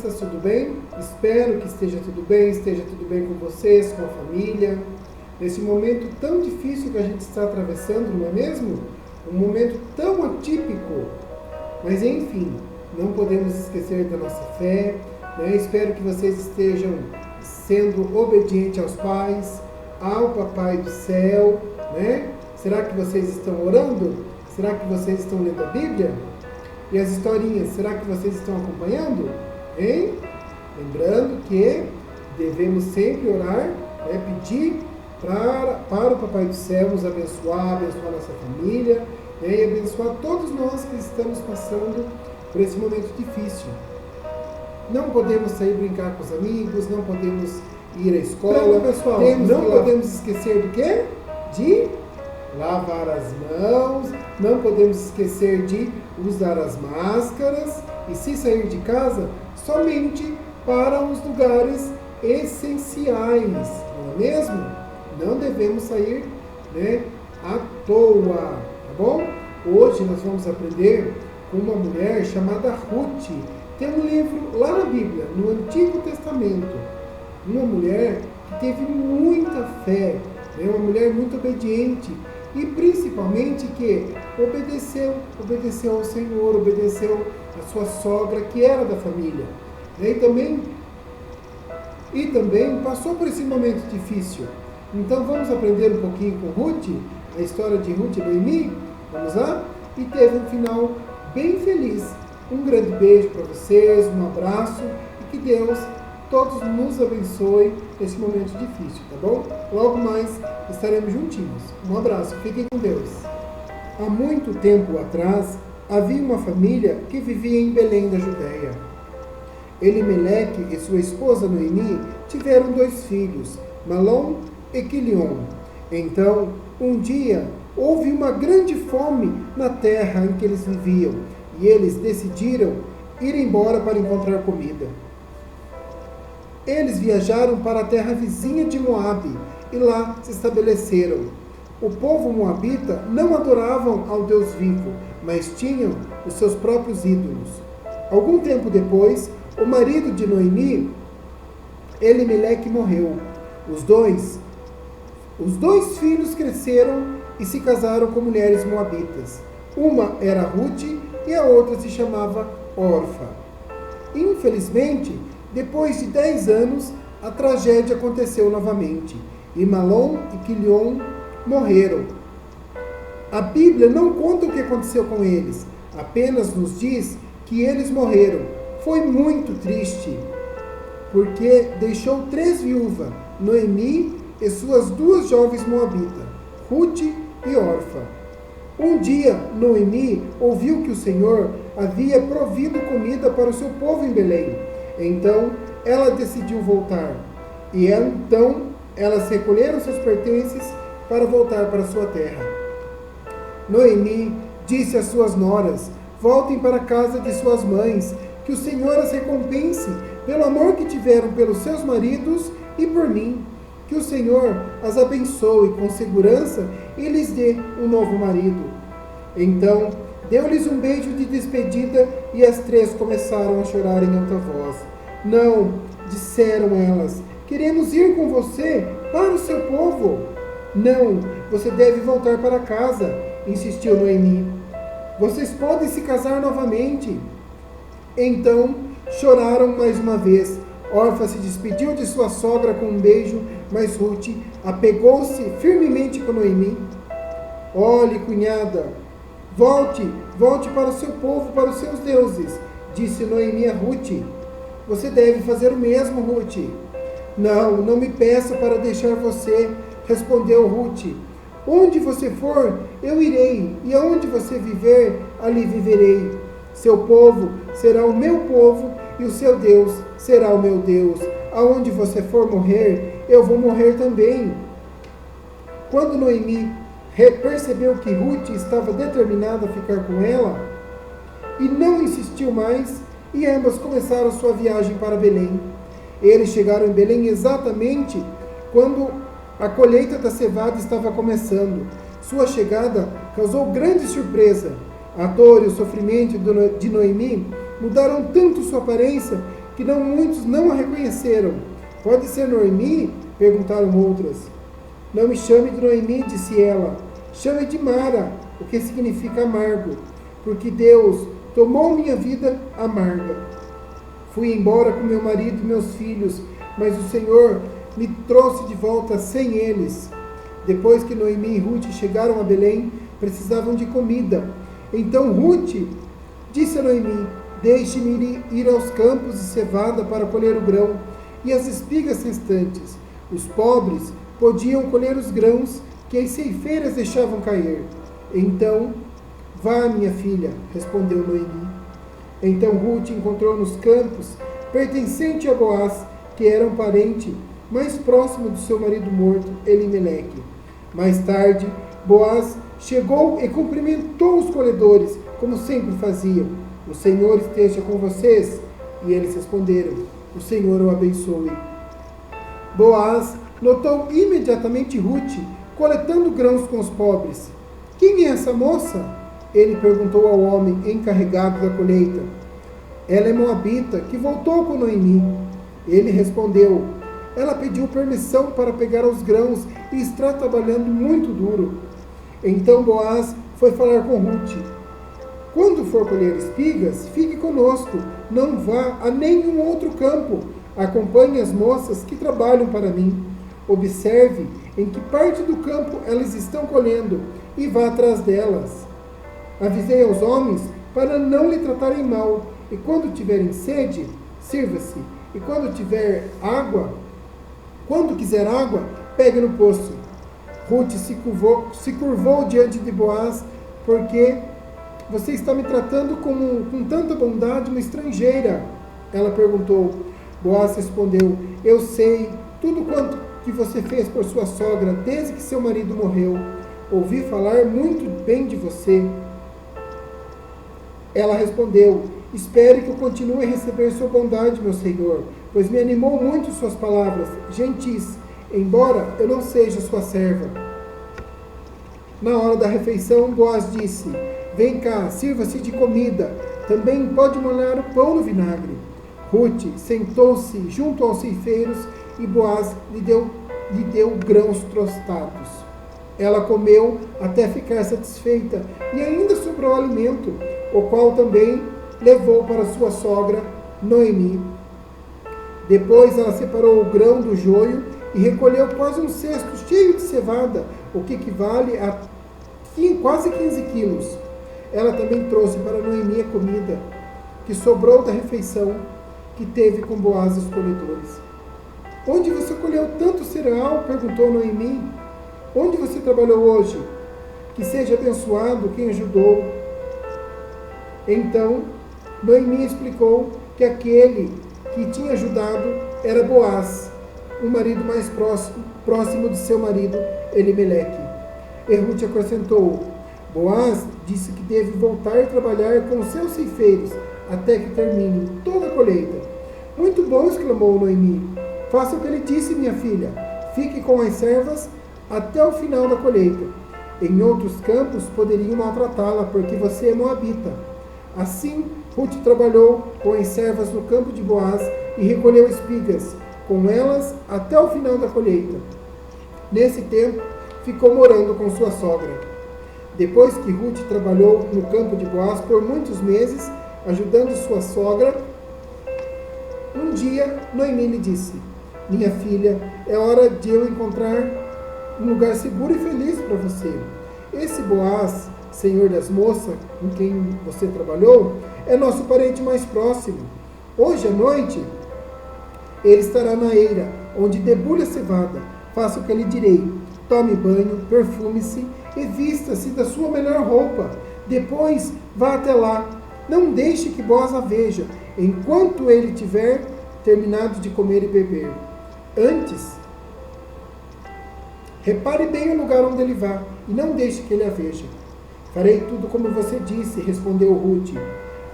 crianças, tudo bem? Espero que esteja tudo bem com vocês, com a família. Nesse momento tão difícil que a gente está atravessando, não é mesmo? Um momento tão atípico. Mas enfim, não podemos esquecer da nossa fé, né? Espero que vocês estejam sendo obedientes aos pais, ao Papai do Céu, né? Será que vocês estão orando? Será que vocês estão lendo a Bíblia? E as historinhas, será que vocês estão acompanhando? Hein? Lembrando que devemos sempre orar, né? Pedir para o Papai do Céu nos abençoar nossa família, né? E abençoar todos nós que estamos passando por esse momento difícil. Não podemos sair brincar com os amigos, não podemos ir à escola, pessoal. Não podemos esquecer do quê? De lavar as mãos, não podemos esquecer de usar as máscaras e, se sair de casa, somente para os lugares essenciais, não é mesmo? Não devemos sair, né, à toa, tá bom? Hoje nós vamos aprender com uma mulher chamada Ruth. Tem um livro lá na Bíblia, no Antigo Testamento, uma mulher que teve muita fé, né, uma mulher muito obediente, e principalmente que obedeceu ao Senhor, obedeceu à sua sogra, que era da família, né? E também passou por esse momento difícil. Então vamos aprender um pouquinho com Ruth, a história de Ruth e Noemi. Vamos lá? E teve um final bem feliz. Um grande beijo para vocês, um abraço, e que Deus todos nos abençoe nesse momento difícil, tá bom? Logo mais estaremos juntinhos. Um abraço, fiquem com Deus. Há muito tempo atrás, havia uma família que vivia em Belém da Judéia. Elimeleque e sua esposa Noemi tiveram 2 filhos, Malom e Quilion. Então, um dia, houve uma grande fome na terra em que eles viviam, e eles decidiram ir embora para encontrar comida. Eles viajaram para a terra vizinha de Moabe e lá se estabeleceram. O povo moabita não adoravam ao Deus vivo, mas tinham os seus próprios ídolos. Algum tempo depois, o marido de Noemi, Elimeleque, morreu. Os dois filhos cresceram e se casaram com mulheres moabitas. Uma era Ruth e a outra se chamava Orfa. Infelizmente, depois de 10 anos, a tragédia aconteceu novamente, e Malom e Quilion morreram. A Bíblia não conta o que aconteceu com eles, apenas nos diz que eles morreram. Foi muito triste, porque deixou 3 viúvas, Noemi e suas 2 jovens moabitas, Ruth e Orfa. Um dia, Noemi ouviu que o Senhor havia provido comida para o seu povo em Belém. Então, ela decidiu voltar. E então, elas recolheram seus pertences para voltar para sua terra. Noemi disse às suas noras: voltem para a casa de suas mães, que o Senhor as recompense pelo amor que tiveram pelos seus maridos e por mim. Que o Senhor as abençoe com segurança e lhes dê um novo marido. Então, deu-lhes um beijo de despedida e as 3 começaram a chorar em alta voz. Não, disseram elas, queremos ir com você para o seu povo. Não, você deve voltar para casa, insistiu Noemi. Vocês podem se casar novamente. Então, choraram mais uma vez. Orfa se despediu de sua sogra com um beijo, mas Ruth apegou-se firmemente com Noemi. Olhe, cunhada, volte para o seu povo, para os seus deuses, disse Noemi a Ruth. Você deve fazer o mesmo, Ruth. Não me peça para deixar você, respondeu Ruth. Onde você for, eu irei, e aonde você viver, ali viverei. Seu povo será o meu povo, e o seu Deus será o meu Deus. Aonde você for morrer, eu vou morrer também. Quando Noemi percebeu que Ruth estava determinada a ficar com ela, e não insistiu mais, e ambas começaram sua viagem para Belém. Eles chegaram em Belém exatamente quando a colheita da cevada estava começando. Sua chegada causou grande surpresa. A dor e o sofrimento de Noemi mudaram tanto sua aparência que não muitos não a reconheceram. Pode ser Noemi? Perguntaram outras. Não me chame de Noemi, disse ela. Chame de Mara, o que significa amargo, porque Deus tomou minha vida amarga. Fui embora com meu marido e meus filhos, mas o Senhor me trouxe de volta sem eles. Depois que Noemi e Ruth chegaram a Belém, precisavam de comida. Então Ruth disse a Noemi: deixe-me ir aos campos de cevada para colher o grão e as espigas restantes. Os pobres podiam colher os grãos que as ceifeiras deixavam cair. Então, vá, minha filha, respondeu Noemi. Então Ruth encontrou nos campos, pertencente a Boaz, que era um parente mais próximo do seu marido morto, Elimeleque. Mais tarde, Boaz chegou e cumprimentou os colhedores, como sempre faziam. O Senhor esteja com vocês. E eles responderam: o Senhor o abençoe. Boaz notou imediatamente Ruth coletando grãos com os pobres. Quem é essa moça? Ele perguntou ao homem encarregado da colheita. Ela é moabita, que voltou com Noemi. Ele respondeu: ela pediu permissão para pegar os grãos e está trabalhando muito duro. Então Boaz foi falar com Ruth. Quando for colher espigas, fique conosco, não vá a nenhum outro campo. Acompanhe as moças que trabalham para mim. Observe em que parte do campo elas estão colhendo e vá atrás delas. Avisei aos homens para não lhe tratarem mal, e quando tiverem sede, sirva-se, e quando quiser água, pegue no poço. Ruth se curvou diante de Boaz, porque você está me tratando com tanta bondade, uma estrangeira. Ela perguntou. Boaz respondeu: eu sei tudo quanto que você fez por sua sogra desde que seu marido morreu. Ouvi falar muito bem de você. Ela respondeu: espere que eu continue a receber sua bondade, meu senhor, pois me animou muito suas palavras, gentis, embora eu não seja sua serva. Na hora da refeição, Boaz disse: vem cá, sirva-se de comida, também pode molhar o pão no vinagre. Ruth sentou-se junto aos ceifeiros e Boaz lhe deu grãos tostados. Ela comeu até ficar satisfeita e ainda sobrou alimento, o qual também levou para sua sogra Noemi. Depois ela separou o grão do joio e recolheu quase um cesto cheio de cevada, o que equivale a quase 15 quilos. Ela também trouxe para Noemi a comida que sobrou da refeição que teve com Boaz e os colhedores. Onde você colheu tanto cereal? Perguntou Noemi. Onde você trabalhou hoje? Que seja abençoado quem ajudou. Então, Noemi explicou que aquele que tinha ajudado era Boaz, o marido mais próximo de seu marido, Elimeleque. E Ruth acrescentou: Boaz disse que deve voltar a trabalhar com os seus ceifeiros até que termine toda a colheita. Muito bom, exclamou Noemi. Faça o que ele disse, minha filha. Fique com as servas até o final da colheita. Em outros campos poderiam maltratá-la, porque você é moabita. Assim, Ruth trabalhou com as servas no campo de Boaz e recolheu espigas com elas até o final da colheita. Nesse tempo, ficou morando com sua sogra. Depois que Ruth trabalhou no campo de Boaz por muitos meses, ajudando sua sogra, um dia Noemi lhe disse: minha filha, é hora de eu encontrar um lugar seguro e feliz para você. Esse Boaz, senhor das moças com quem você trabalhou, é nosso parente mais próximo. Hoje à noite, ele estará na eira, onde debulha a cevada. Faça o que lhe direi. Tome banho, perfume-se e vista-se da sua melhor roupa. Depois, vá até lá. Não deixe que Boaz a veja, enquanto ele tiver terminado de comer e beber. Antes, repare bem o lugar onde ele vá, e não deixe que ele a veja. Farei tudo como você disse, respondeu Ruth.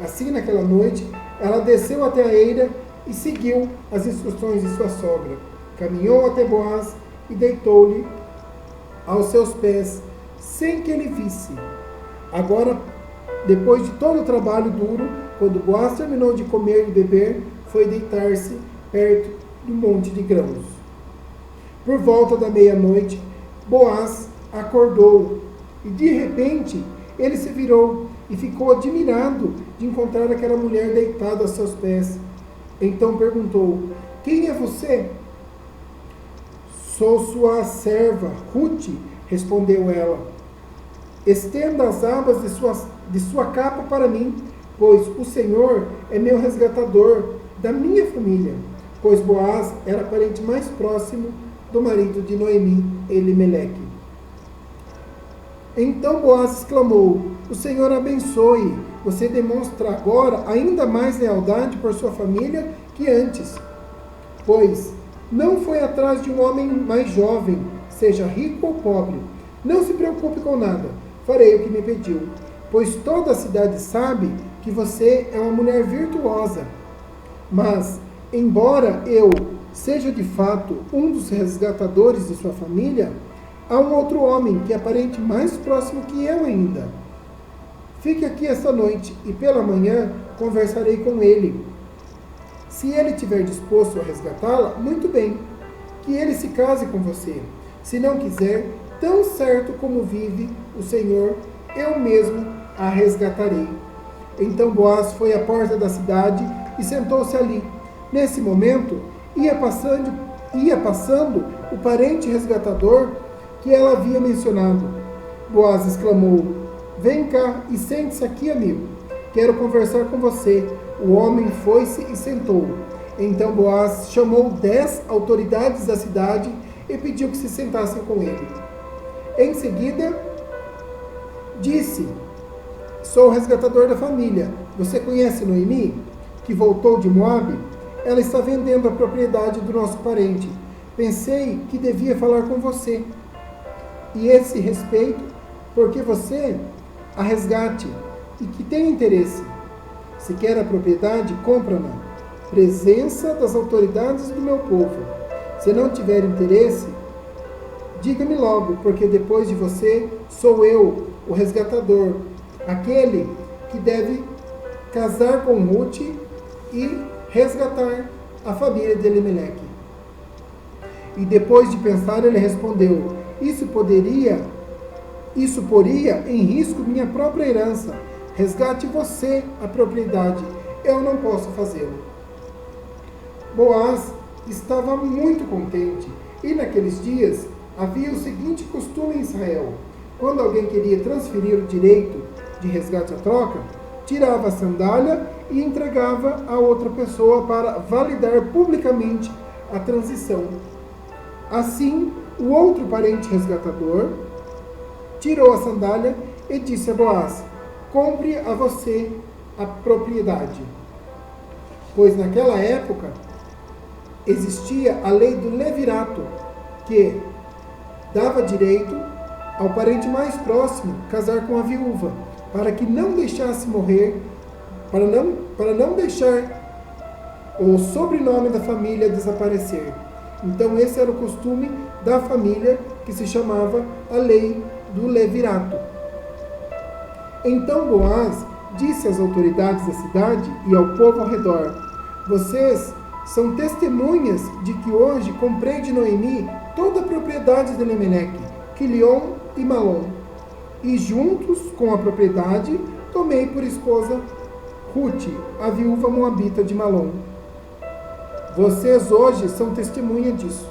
Assim, naquela noite, ela desceu até a eira e seguiu as instruções de sua sogra. Caminhou até Boaz e deitou-lhe aos seus pés, sem que ele visse. Agora, depois de todo o trabalho duro, quando Boaz terminou de comer e beber, foi deitar-se perto do monte de grãos. Por volta da meia-noite, Boaz acordou e de repente ele se virou e ficou admirado de encontrar aquela mulher deitada a seus pés. Então perguntou: quem é você? Sou sua serva, Ruth, respondeu ela. Estenda as abas de sua capa para mim, pois o Senhor é meu resgatador da minha família. Pois Boaz era parente mais próximo do marido de Noemi, Elimeleque. Então Boaz exclamou: o Senhor abençoe. Você demonstra agora ainda mais lealdade por sua família que antes, pois não foi atrás de um homem mais jovem, seja rico ou pobre. Não se preocupe com nada, farei o que me pediu, pois toda a cidade sabe que você é uma mulher virtuosa. Mas, embora eu seja de fato um dos resgatadores de sua família, há um outro homem que é parente mais próximo que eu ainda. Fique aqui esta noite e pela manhã conversarei com ele. Se ele estiver disposto a resgatá-la, muito bem, que ele se case com você. Se não quiser, tão certo como vive o Senhor, eu mesmo a resgatarei. Então Boaz foi à porta da cidade e sentou-se ali. Nesse momento, ia passando o parente resgatador que ela havia mencionado. Boaz exclamou: vem cá e sente-se aqui, amigo. Quero conversar com você. O homem foi-se e sentou. Então Boaz chamou 10 autoridades da cidade e pediu que se sentassem com ele. Em seguida, disse: sou o resgatador da família. Você conhece Noemi, que voltou de Moabe? Ela está vendendo a propriedade do nosso parente. Pensei que devia falar com você. E esse respeito, porque você a resgate e que tem interesse. Se quer a propriedade, compra-na. Presença das autoridades do meu povo. Se não tiver interesse, diga-me logo, porque depois de você sou eu, o resgatador, aquele que deve casar com Ruth e resgatar a família de Elimeleque. E depois de pensar, ele respondeu: isso poria em risco minha própria herança. Resgate você a propriedade, eu não posso fazê-lo. Boaz estava muito contente, e naqueles dias havia o seguinte costume em Israel: quando alguém queria transferir o direito de resgate à troca, tirava a sandália e entregava a outra pessoa para validar publicamente a transição. Assim, o outro parente resgatador tirou a sandália e disse a Boaz: compre a você a propriedade. Pois naquela época existia a lei do levirato, que dava direito ao parente mais próximo casar com a viúva, para que não deixasse morrer, para não deixar o sobrenome da família desaparecer. Então esse era o costume da família, que se chamava a lei do levirato. Então Boaz disse às autoridades da cidade e ao povo ao redor: vocês são testemunhas de que hoje comprei de Noemi toda a propriedade de Elimeleque, Quilion e Malom, e juntos com a propriedade tomei por esposa Ruth, a viúva moabita de Malom. Vocês hoje são testemunha disso.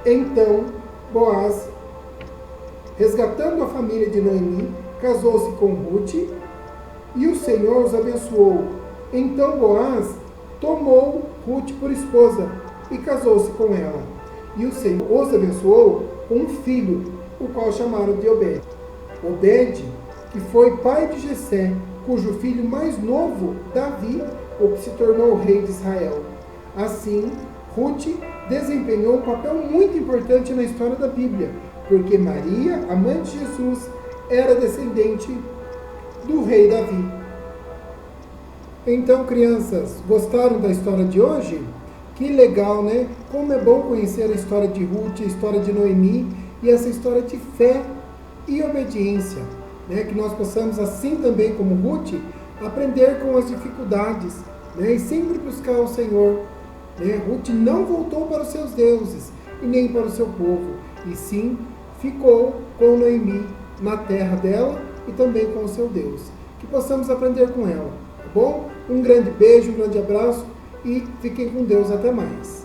Então Boaz, resgatando a família de Noemi, casou-se com Ruth, e o Senhor os abençoou. Então Boaz tomou Ruth por esposa e casou-se com ela. E o Senhor os abençoou com um filho, o qual chamaram de Obed. Obed, que foi pai de Jessé, cujo filho mais novo, Davi, o que se tornou rei de Israel. Assim, Ruth desempenhou um papel muito importante na história da Bíblia, porque Maria, a mãe de Jesus, era descendente do rei Davi. Então, crianças, gostaram da história de hoje? Que legal, né? Como é bom conhecer a história de Ruth, a história de Noemi e essa história de fé e obediência, né? Que nós possamos, assim também como Ruth, aprender com as dificuldades né, e sempre buscar o Senhor. Né? Ruth não voltou para os seus deuses e nem para o seu povo, e sim ficou com Noemi na terra dela e também com o seu Deus. Que possamos aprender com ela, tá bom? Um grande beijo, um grande abraço e fiquem com Deus. Até mais.